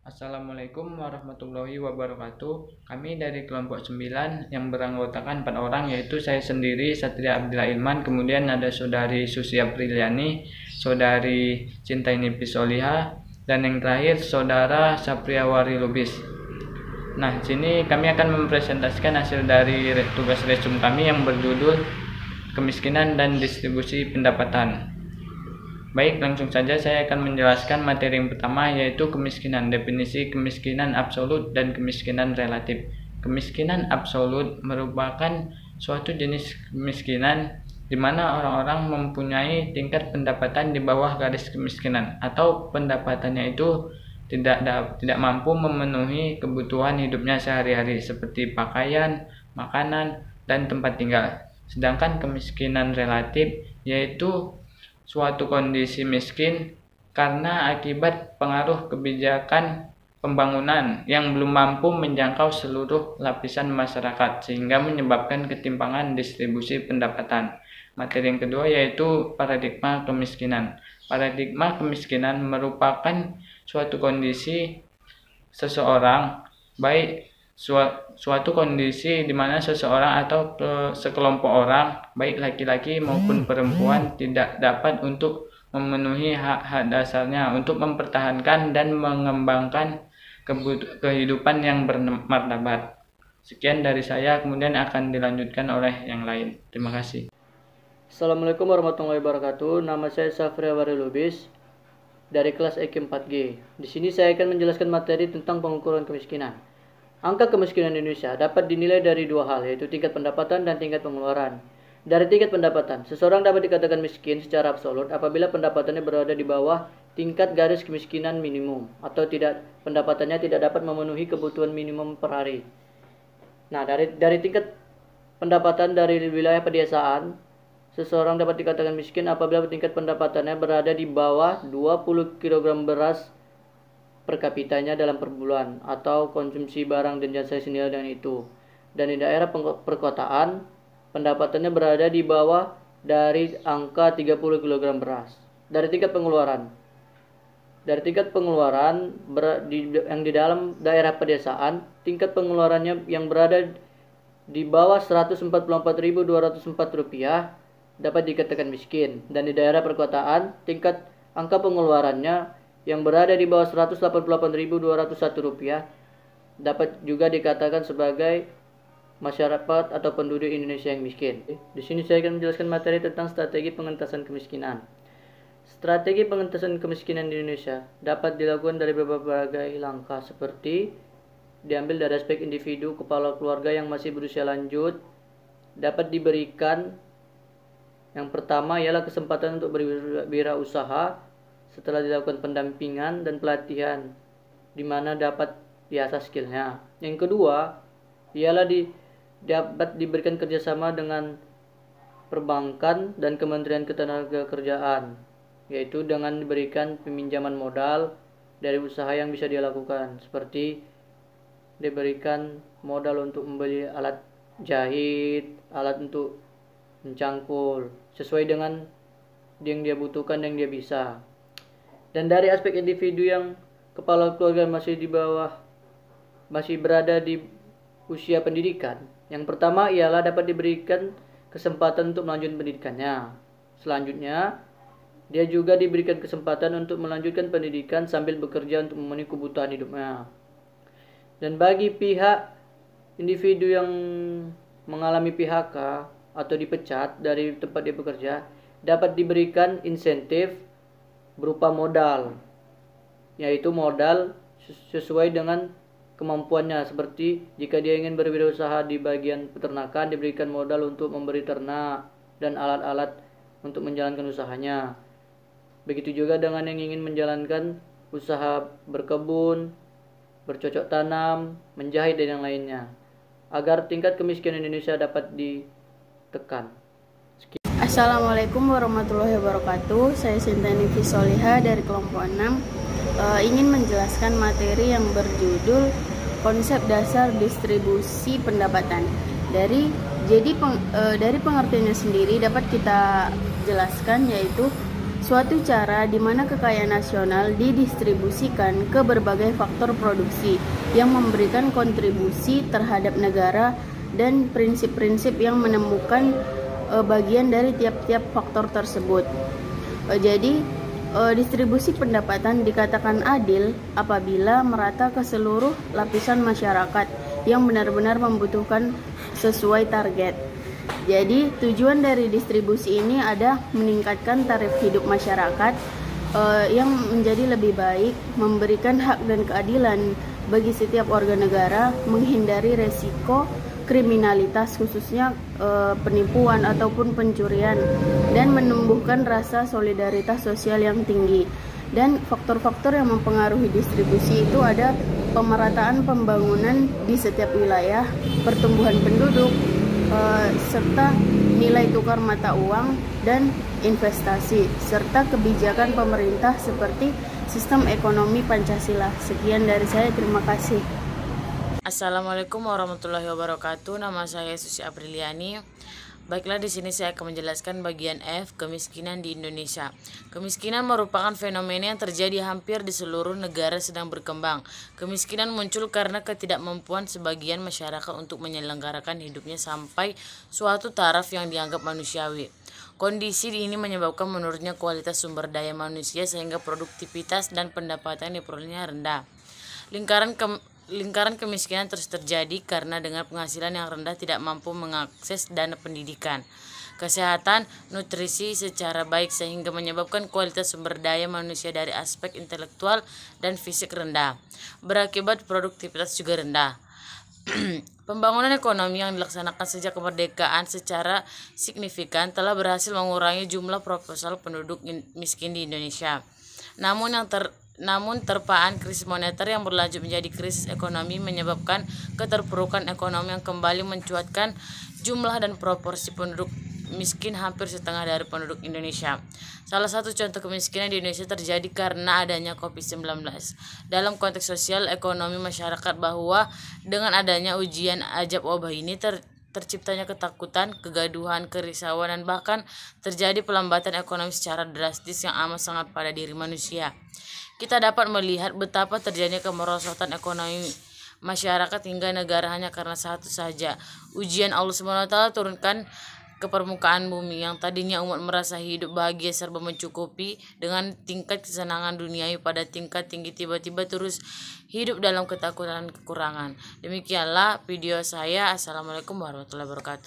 Assalamualaikum warahmatullahi wabarakatuh. Kami dari kelompok 9 yang beranggotakan 4 orang, yaitu saya sendiri Satria Abdillah Ilman, kemudian ada saudari Susia Priliani, saudari Cintaini Pisoliha, dan yang terakhir saudara Sapriawari Lubis. Nah, sini kami akan mempresentasikan hasil dari tugas resum kami yang berjudul Kemiskinan dan Distribusi Pendapatan. Baik, langsung saja saya akan menjelaskan materi yang pertama, yaitu kemiskinan, definisi kemiskinan absolut dan kemiskinan relatif. Kemiskinan absolut merupakan suatu jenis kemiskinan di mana orang-orang mempunyai tingkat pendapatan di bawah garis kemiskinan atau pendapatannya itu tidak mampu memenuhi kebutuhan hidupnya sehari-hari seperti pakaian, makanan, dan tempat tinggal. Sedangkan kemiskinan relatif yaitu suatu kondisi miskin karena akibat pengaruh kebijakan pembangunan yang belum mampu menjangkau seluruh lapisan masyarakat sehingga menyebabkan ketimpangan distribusi pendapatan. Materi yang kedua yaitu paradigma kemiskinan. Paradigma kemiskinan merupakan suatu kondisi seseorang, baik suatu kondisi di mana seseorang atau sekelompok orang, baik laki-laki maupun perempuan, tidak dapat untuk memenuhi hak-hak dasarnya untuk mempertahankan dan mengembangkan kehidupan yang bermartabat. Sekian dari saya, kemudian akan dilanjutkan oleh yang lain. Terima kasih. Assalamualaikum warahmatullahi wabarakatuh. Nama saya Sapriawari Lubis dari kelas EQ 4G. Di sini saya akan menjelaskan materi tentang pengukuran kemiskinan. Angka kemiskinan Indonesia dapat dinilai dari dua hal, yaitu tingkat pendapatan dan tingkat pengeluaran. Dari tingkat pendapatan, seseorang dapat dikatakan miskin secara absolut apabila pendapatannya berada di bawah tingkat garis kemiskinan minimum atau pendapatannya tidak dapat memenuhi kebutuhan minimum per hari. Nah, dari tingkat pendapatan dari wilayah pedesaan, seseorang dapat dikatakan miskin apabila tingkat pendapatannya berada di bawah 20 kg beras per kapitanya dalam per bulan atau konsumsi barang dan jasa senilai dengan itu. Dan di daerah perkotaan, pendapatannya berada di bawah dari angka 30 kg beras. Dari tingkat pengeluaran, yang di dalam daerah pedesaan, tingkat pengeluarannya yang berada di bawah Rp144.204 dapat dikatakan miskin. Dan di daerah perkotaan, tingkat angka pengeluarannya yang berada di bawah Rp188.201 dapat juga dikatakan sebagai masyarakat atau penduduk Indonesia yang miskin. Di sini saya akan menjelaskan materi tentang strategi pengentasan kemiskinan. Strategi pengentasan kemiskinan di Indonesia dapat dilakukan dari berbagai langkah, seperti diambil dari aspek individu. Kepala keluarga yang masih berusia lanjut dapat diberikan, yang pertama ialah kesempatan untuk berwirausaha setelah dilakukan pendampingan dan pelatihan di mana dapat diasah skillnya. Yang kedua ialah dapat diberikan kerjasama dengan perbankan dan Kementerian Ketenagakerjaan, yaitu dengan diberikan peminjaman modal dari usaha yang bisa dia lakukan, seperti diberikan modal untuk membeli alat jahit, alat untuk mencangkul sesuai dengan yang dia butuhkan, yang dia bisa. Dan dari aspek individu yang kepala keluarga masih berada di usia pendidikan, yang pertama ialah dapat diberikan kesempatan untuk melanjutkan pendidikannya. Selanjutnya, dia juga diberikan kesempatan untuk melanjutkan pendidikan sambil bekerja untuk memenuhi kebutuhan hidupnya. Dan bagi pihak individu yang mengalami PHK atau dipecat dari tempat dia bekerja, dapat diberikan insentif berupa modal, yaitu modal sesuai dengan kemampuannya. Seperti jika dia ingin berwirausaha di bagian peternakan, diberikan modal untuk memberi ternak dan alat-alat untuk menjalankan usahanya. Begitu juga dengan yang ingin menjalankan usaha berkebun, bercocok tanam, menjahit dan yang lainnya, agar tingkat kemiskinan Indonesia dapat ditekan. Assalamualaikum warahmatullahi wabarakatuh. Saya Cintaini Pisoliha dari kelompok 6 ingin menjelaskan materi yang berjudul konsep dasar distribusi pendapatan. Dari pengertiannya sendiri dapat kita jelaskan, yaitu suatu cara di mana kekayaan nasional didistribusikan ke berbagai faktor produksi yang memberikan kontribusi terhadap negara dan prinsip-prinsip yang menemukan bagian dari tiap-tiap faktor tersebut. Jadi distribusi pendapatan dikatakan adil apabila merata ke seluruh lapisan masyarakat yang benar-benar membutuhkan sesuai target. Jadi tujuan dari distribusi ini ada meningkatkan taraf hidup masyarakat yang menjadi lebih baik, memberikan hak dan keadilan bagi setiap warga negara, menghindari resiko kriminalitas khususnya penipuan ataupun pencurian, dan menumbuhkan rasa solidaritas sosial yang tinggi. Dan faktor-faktor yang mempengaruhi distribusi itu ada pemerataan pembangunan di setiap wilayah, pertumbuhan penduduk, serta nilai tukar mata uang dan investasi, serta kebijakan pemerintah seperti sistem ekonomi Pancasila. Sekian dari saya, terima kasih. Assalamualaikum warahmatullahi wabarakatuh. Nama saya Susi Apriliani. Baiklah, di sini saya akan menjelaskan bagian F, kemiskinan di Indonesia. Kemiskinan merupakan fenomena yang terjadi hampir di seluruh negara sedang berkembang. Kemiskinan muncul karena ketidakmampuan sebagian masyarakat untuk menyelenggarakan hidupnya sampai suatu taraf yang dianggap manusiawi. Kondisi ini menyebabkan menurunnya kualitas sumber daya manusia sehingga produktivitas dan pendapatan diperolehnya rendah. Lingkaran kemiskinan terus terjadi karena dengan penghasilan yang rendah tidak mampu mengakses dana pendidikan, kesehatan, nutrisi secara baik sehingga menyebabkan kualitas sumber daya manusia dari aspek intelektual dan fisik rendah. Berakibat produktivitas juga rendah. Pembangunan ekonomi yang dilaksanakan sejak kemerdekaan secara signifikan telah berhasil mengurangi jumlah proporsional penduduk miskin di Indonesia. Namun terpaan krisis moneter yang berlanjut menjadi krisis ekonomi menyebabkan keterpurukan ekonomi yang kembali mencuatkan jumlah dan proporsi penduduk miskin hampir setengah dari penduduk Indonesia. Salah satu contoh kemiskinan di Indonesia terjadi karena adanya COVID-19. Dalam konteks sosial ekonomi masyarakat, bahwa dengan adanya ujian ajab wabah ini terciptanya ketakutan, kegaduhan, kerisauan, dan bahkan terjadi pelambatan ekonomi secara drastis yang amat sangat pada diri manusia. Kita dapat melihat betapa terjadinya kemerosotan ekonomi masyarakat hingga negara hanya karena satu saja, ujian Allah SWT turunkan ke permukaan bumi. Yang tadinya umat merasa hidup bahagia serba mencukupi dengan tingkat kesenangan duniawi pada tingkat tinggi, tiba-tiba terus hidup dalam ketakutan dan kekurangan. Demikianlah video saya. Assalamualaikum warahmatullahi wabarakatuh.